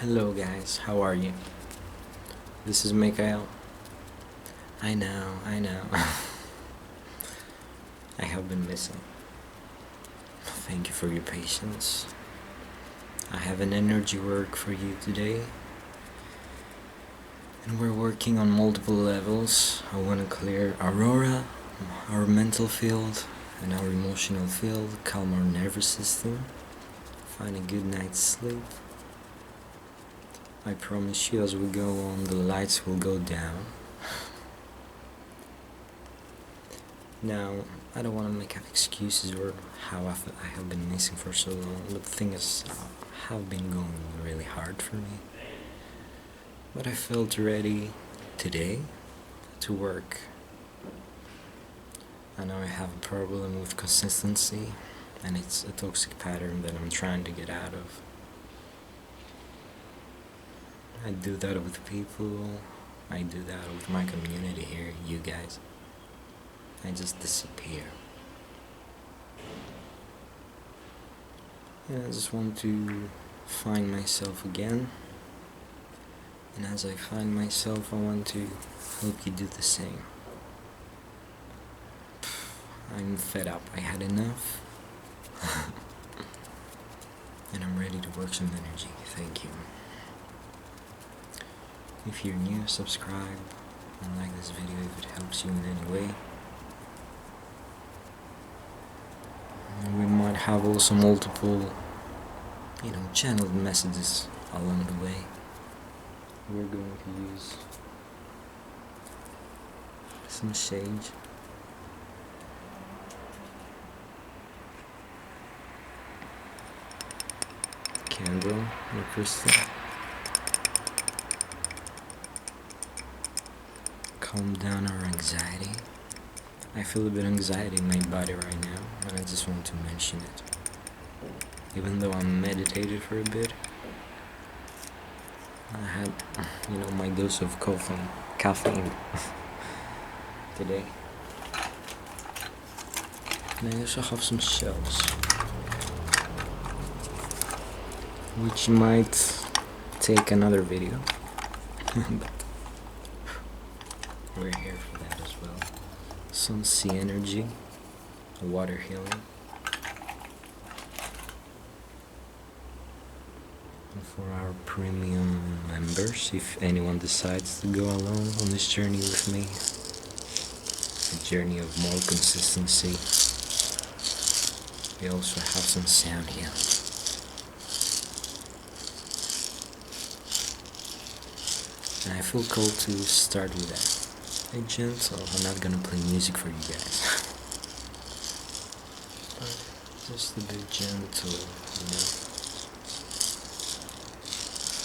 Hello guys, how are you? This is Mikhail. I know. I have been missing. Thank you for your patience. I have an energy work for you today. And we're working on multiple levels. I want to clear Aurora, our mental field, and our emotional field, calm our nervous system, find a good night's sleep. I promise you, as we go on, the lights will go down. Now, I don't want to make up excuses or how I have been missing for so long, but the thing is, have been going really hard for me. But I felt ready today to work. I know I have a problem with consistency, and it's a toxic pattern that I'm trying to get out of. I do that with people, I do that with my community here, you guys. I just disappear. And I just want to find myself again. And as I find myself, I want to help you do the same. I'm fed up, I had enough. And I'm ready to work some energy, thank you. If you're new, subscribe and like this video if it helps you in any way. And we might have also multiple, channeled messages along the way. We're going to use some sage. Candle or crystal. Calm down our anxiety. I feel a bit of anxiety in my body right now, and I just want to mention it. Even though I meditated for a bit, I had, my dose of caffeine today. And I also have some shells, which might take another video, but we're here for that as well. Some sea energy, water healing. And for our premium members, if anyone decides to go along on this journey with me, a journey of more consistency, we also have some sound here. And I feel called to start with that. A gentle, I'm not gonna play music for you guys. But just a bit gentle,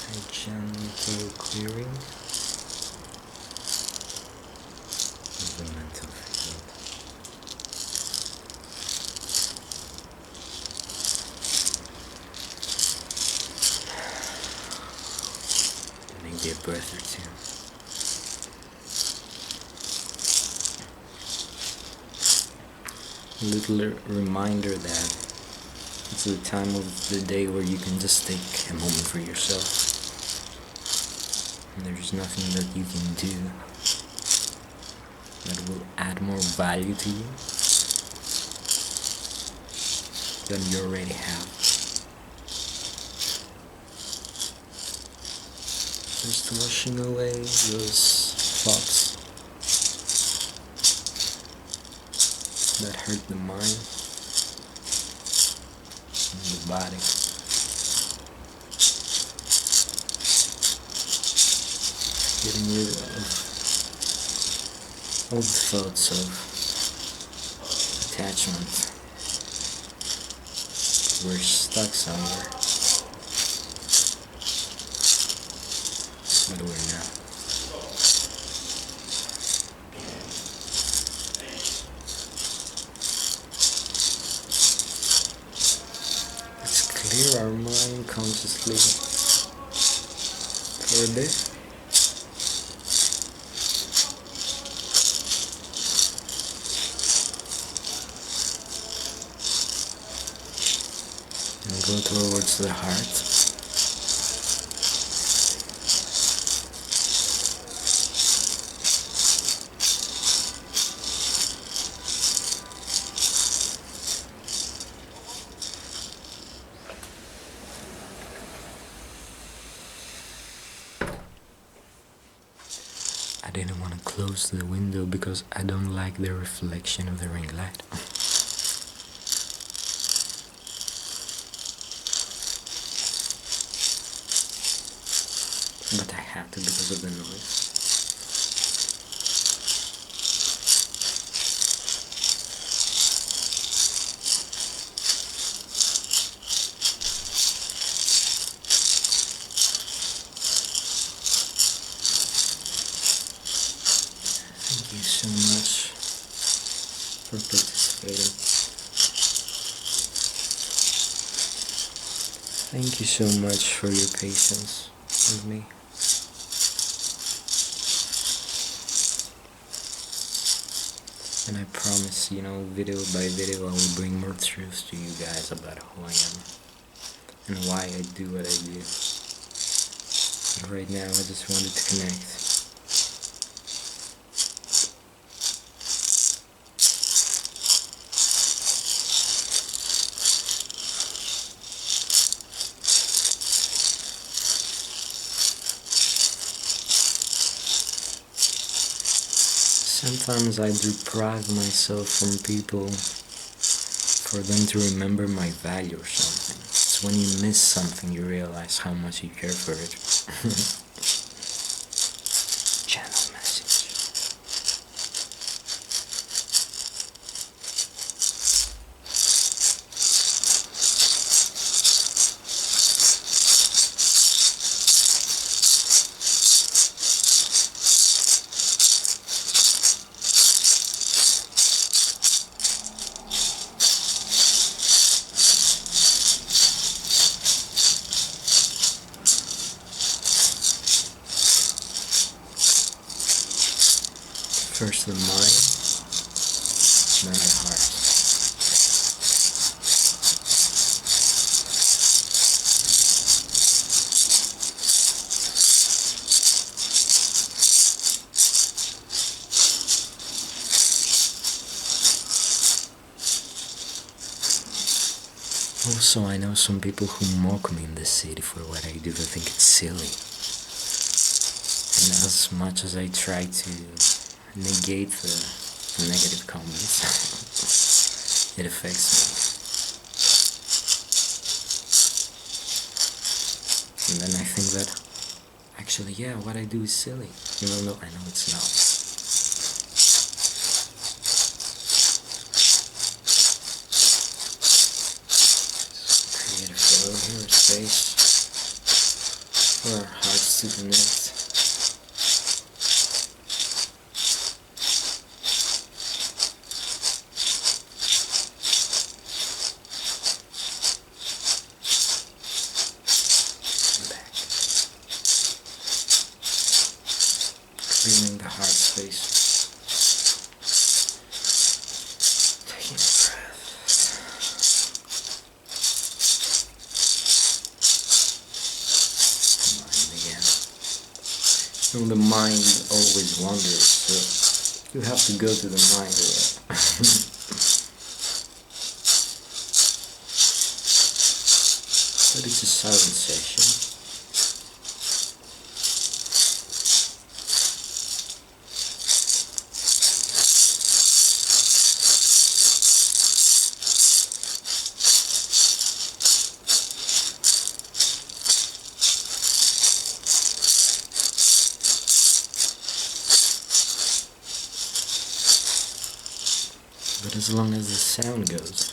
A gentle clearing of the mental field. Maybe a breath or two. A little reminder that it's the time of the day where you can just take a moment for yourself. And there's nothing that you can do that will add more value to you than you already have. Just washing away those thoughts that hurt the mind and the body. Getting rid of all the thoughts of attachment. We're stuck somewhere, but we're not. Clear our mind consciously for a bit. And go towards the heart. I didn't want to close the window because I don't like the reflection of the ring light. But I had to because of the noise. Thank you so much for participating. Thank you so much for your patience with me. And I promise, video by video I will bring more truth to you guys about who I am and why I do what I do. But right now I just wanted to connect. Sometimes I deprive myself from people for them to remember my value or something. It's when you miss something you realize how much you care for it. Channel message. First the mind, then the heart. Also, I know some people who mock me in this city for what I do. They think it's silly. And as much as I try to negate the negative comments, it affects me. And then I think that, actually, yeah, what I do is silly. Even though I know it's not. Create a flow here, a space for our hearts to connect. Feeling the heart space. Taking a breath. Mind again. The mind always wanders, so you have to go to the mind again. But it's a silent session. But as long as the sound goes,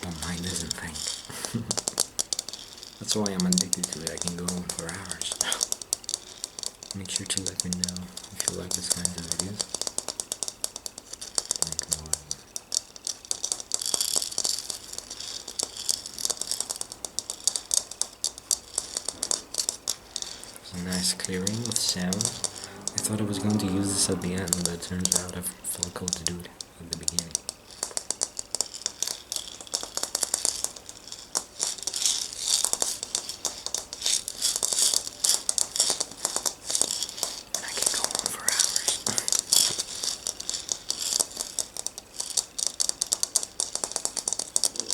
my mind doesn't think. That's why I'm addicted to it. I can go on for hours. Make sure to let me know if you like this kind of videos. It's a nice clearing with sound. I thought I was going to use this at the end, but it turns out I felt called to do it at the beginning. And I can go on for hours.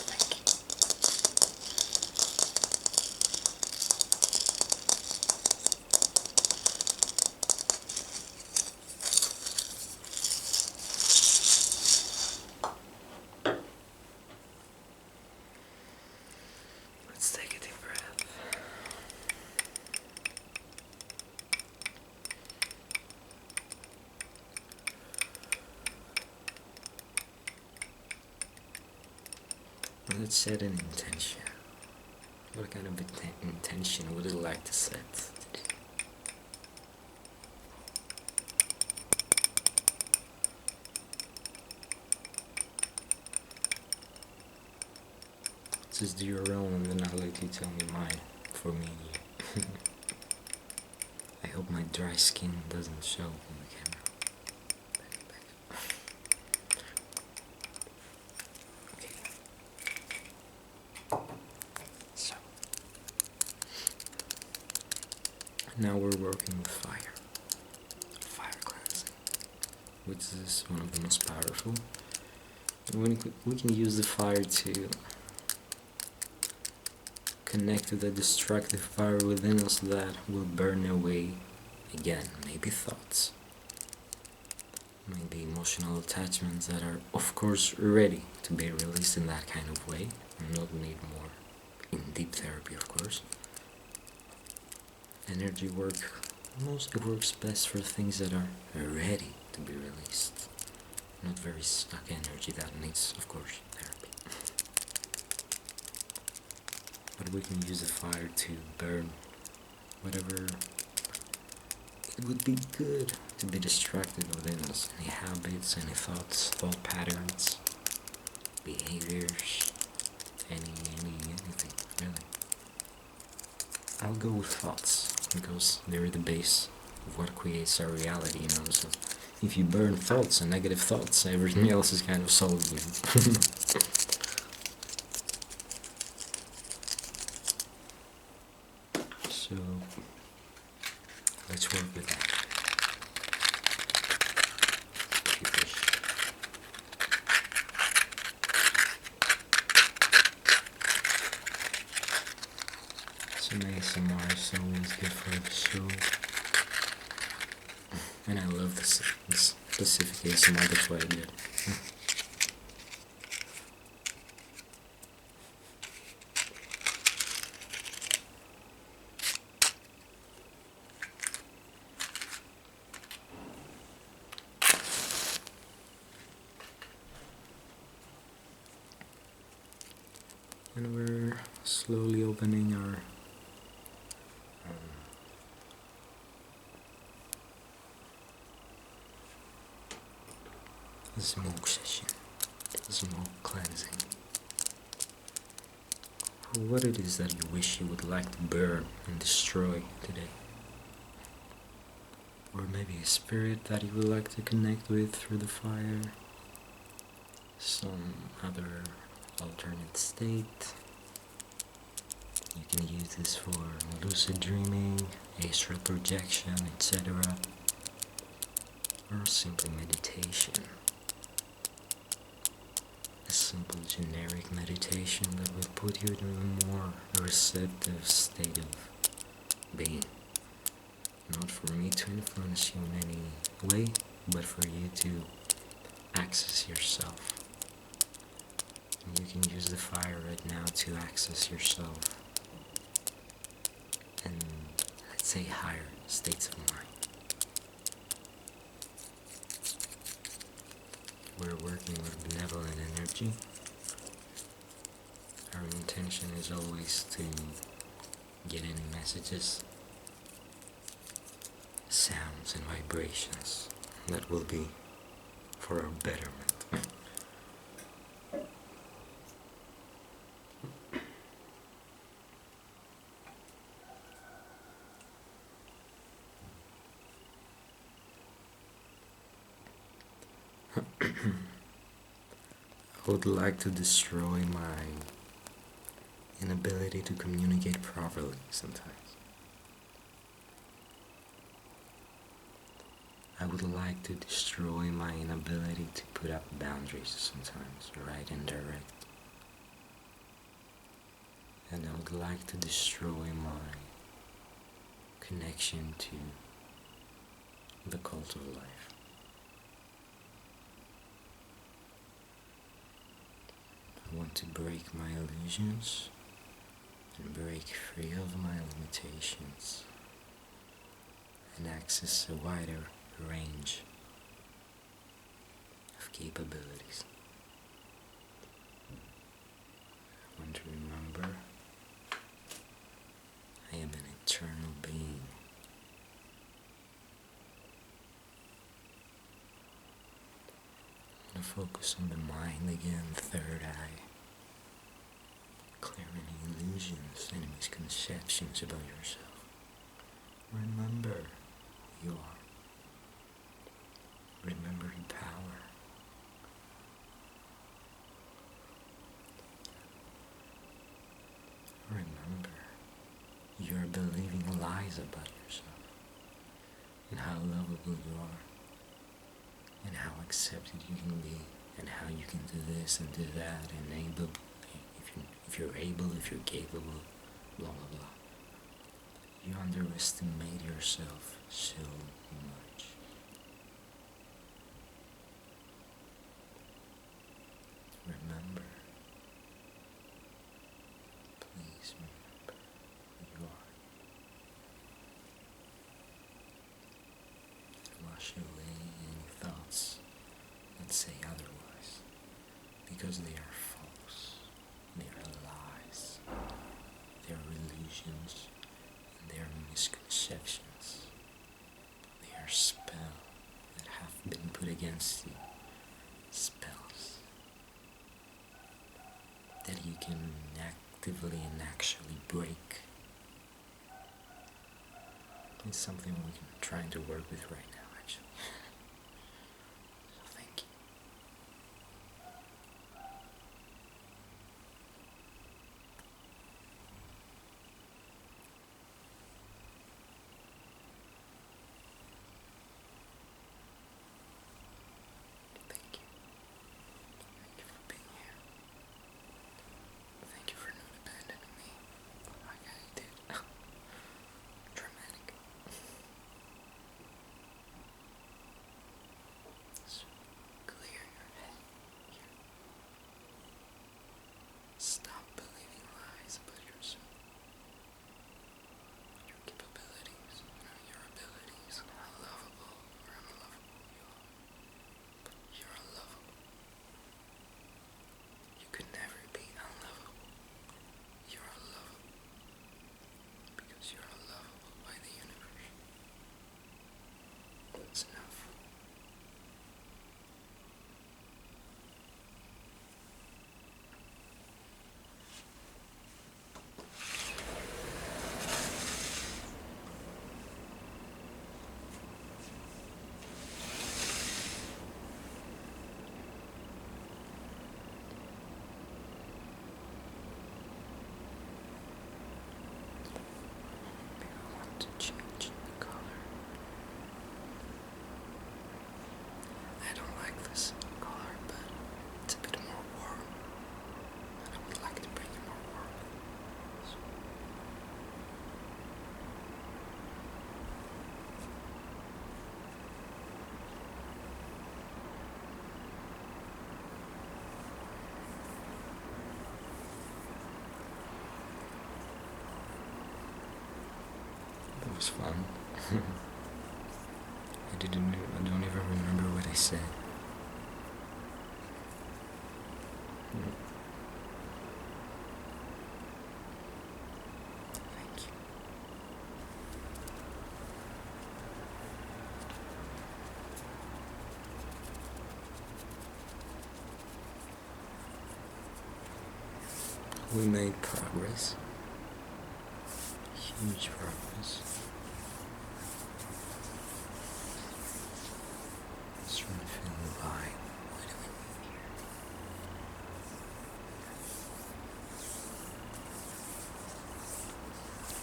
Thank you. let's set an intention. What kind of intention would you like to set? Just do your own and then I'll let you tell me mine for me and you. I hope my dry skin doesn't show in the camera. Okay. So now we're working with fire. Fire cleansing, which is one of the most powerful. And we can use the fire to connect to the destructive fire within us that will burn away again, maybe thoughts, maybe emotional attachments that are of course ready to be released in that kind of way and not need more in deep therapy, of course. Energy work mostly works best for things that are ready to be released, not very stuck energy that needs, of course, therapy. But we can use the fire to burn whatever it would be good to be distracted within us. Any habits, any thoughts, thought patterns, behaviors, anything, really. I'll go with thoughts, because they're the base of what creates our reality, so if you burn thoughts and negative thoughts, everything else is kind of solid. So let's work with that. If you wish. Some ASMR is always good for the show. And I love this specific ASMR, that's why I did. And we're slowly opening our smoke session, smoke cleansing. What it is that you wish you would like to burn and destroy today. Or maybe a spirit that you would like to connect with through the fire. Some other alternate state. You can use this for lucid dreaming, astral projection, etc. Or simply meditation. A simple generic meditation that will put you in a more receptive state of being. Not for me to influence you in any way, but for you to access yourself. And you can use the fire right now to access yourself and, let's say, higher states of mind. We're working with benevolent energy. Our intention is always to get any messages, sounds and vibrations that will be for our betterment. I would like to destroy my inability to communicate properly sometimes. I would like to destroy my inability to put up boundaries sometimes, right and direct. And I would like to destroy my connection to the cult of life. I want to break my illusions and break free of my limitations and access a wider range of capabilities. want to remember I am an eternal being. I want to focus on the mind again, third eye. Clear any illusions, any misconceptions about yourself. Remember who you are. Remember your power. Remember, you are believing lies about yourself, and how lovable you are, and how accepted you can be, and how you can do this and do that, and able, if you're able, if you're capable, blah blah blah. You underestimate yourself so much. Remember, please remember who you are. Wash away any thoughts that say otherwise, because they are false, they are lies, they are illusions, and they are misconceptions, they are spells that have been put against you, spells that you can actively and actually break. It's something we're trying to work with right now, actually. So thank you. Thank you. Thank you for being here. Thank you for not abandoning me like I did. Dramatic. So clear your head here. Stop believing lies about yourself, your capabilities, your abilities, and how lovable or unlovable you are. You're unlovable. You could never be unlovable. You're unlovable because you're unlovable by the universe. That's enough. Maybe I want to change the color. I don't like this color, but it's a bit more warm. And I would like to bring it more warmth. So that was fun. I don't even remember what I said. Thank you. We made progress. Huge progress. Just trying to feel the vibe. What do we need here?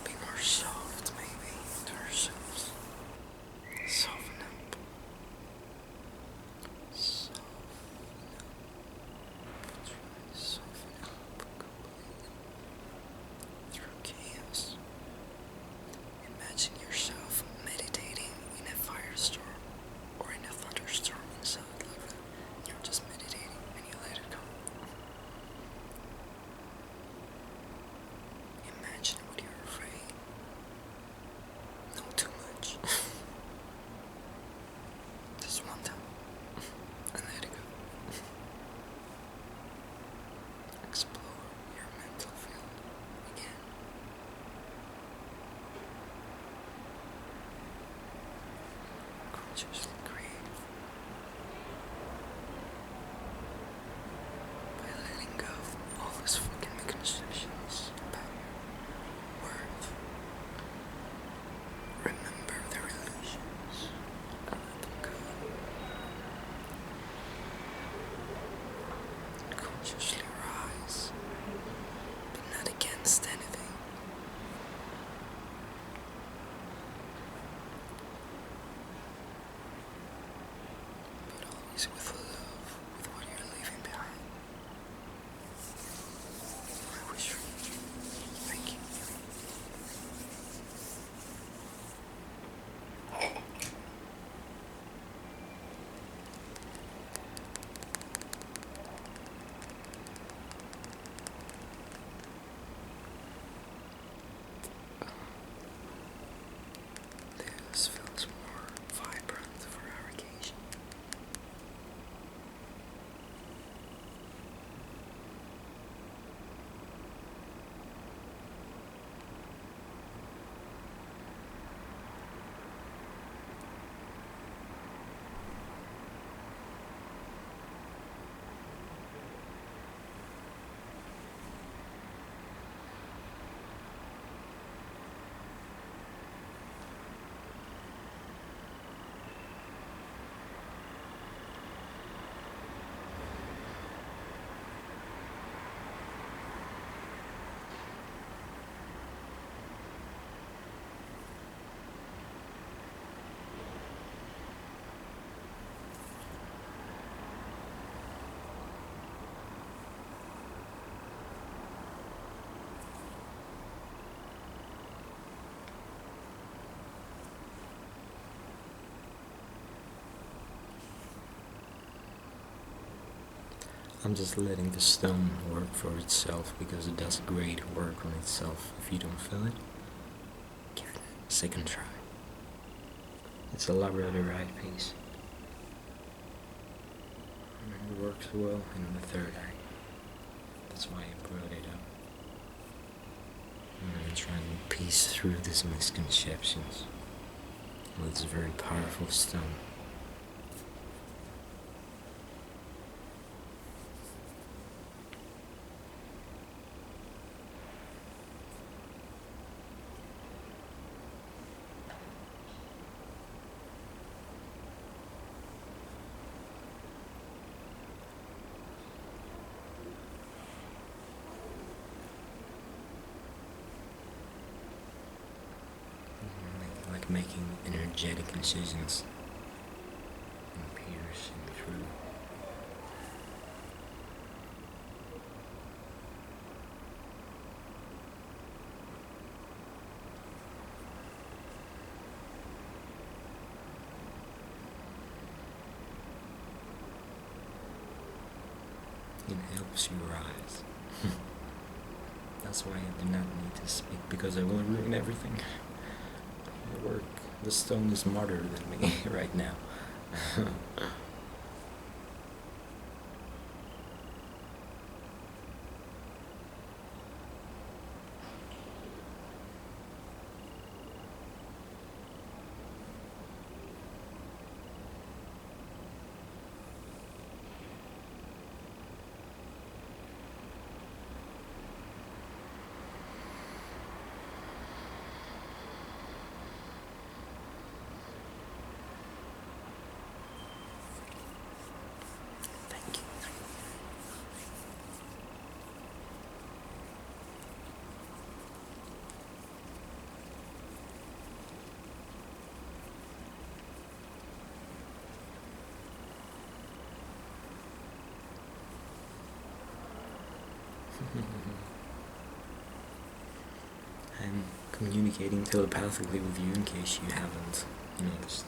Be more soft, maybe, to ourselves. Soften up. Soften up. Try to soften up completely. Through chaos. Imagine yourself meditating in a firestorm or in a thunderstorm inside like that. consciously create by letting go of all those fucking misconceptions about your worth. Remember their illusions and let them go. Consciously rise, but not against anything. But always with love, with what you're leaving behind. I wish for you. Thank you. This feels more vibrant for our occasion. I'm just letting the stone work for itself because it does great work on itself. If you don't feel it, give it a second try. It's a labradorite piece. And it works well in the third eye. That's why I brought it up. And I'm trying to piece through these misconceptions with this very powerful stone. Like making energetic incisions and piercing through. It helps you rise. That's why I do not need to speak, because I will ruin everything. The work. The stone is smarter than me right now. I'm communicating telepathically with you in case you haven't noticed.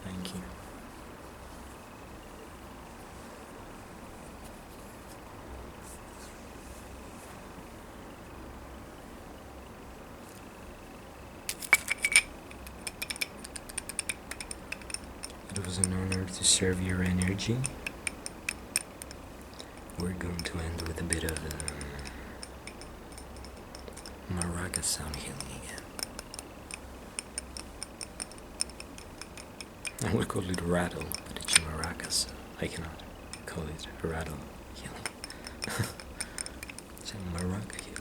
Thank you. It was an honor to serve your energy. we're going to end with a bit of maraca sound healing again. I would call it rattle, but it's maraca, so I cannot call it rattle healing. It's a maraca healing.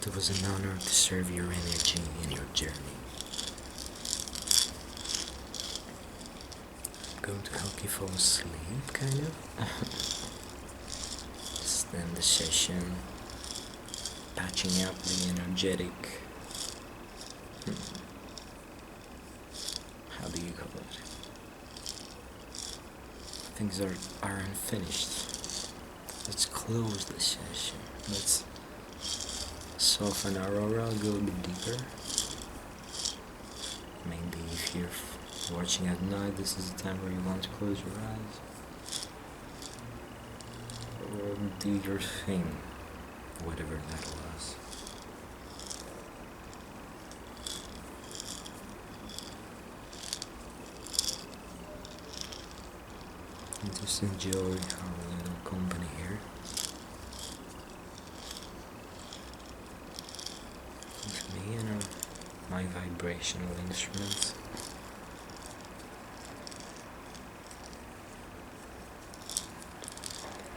It was an honor to serve your energy in your journey. I'm going to help you fall asleep, kind of. Just end the session, patching up the energetic. How do you call it? Things aren't finished. Let's close the session. Let's soften our aura, go a bit deeper. Maybe if you're watching at night, this is the time where you want to close your eyes. Or do your thing, whatever that was. And just enjoy our little company here. With me and my vibrational instruments.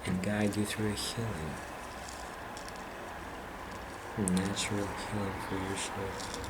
And guide you through a healing. Natural healing for yourself.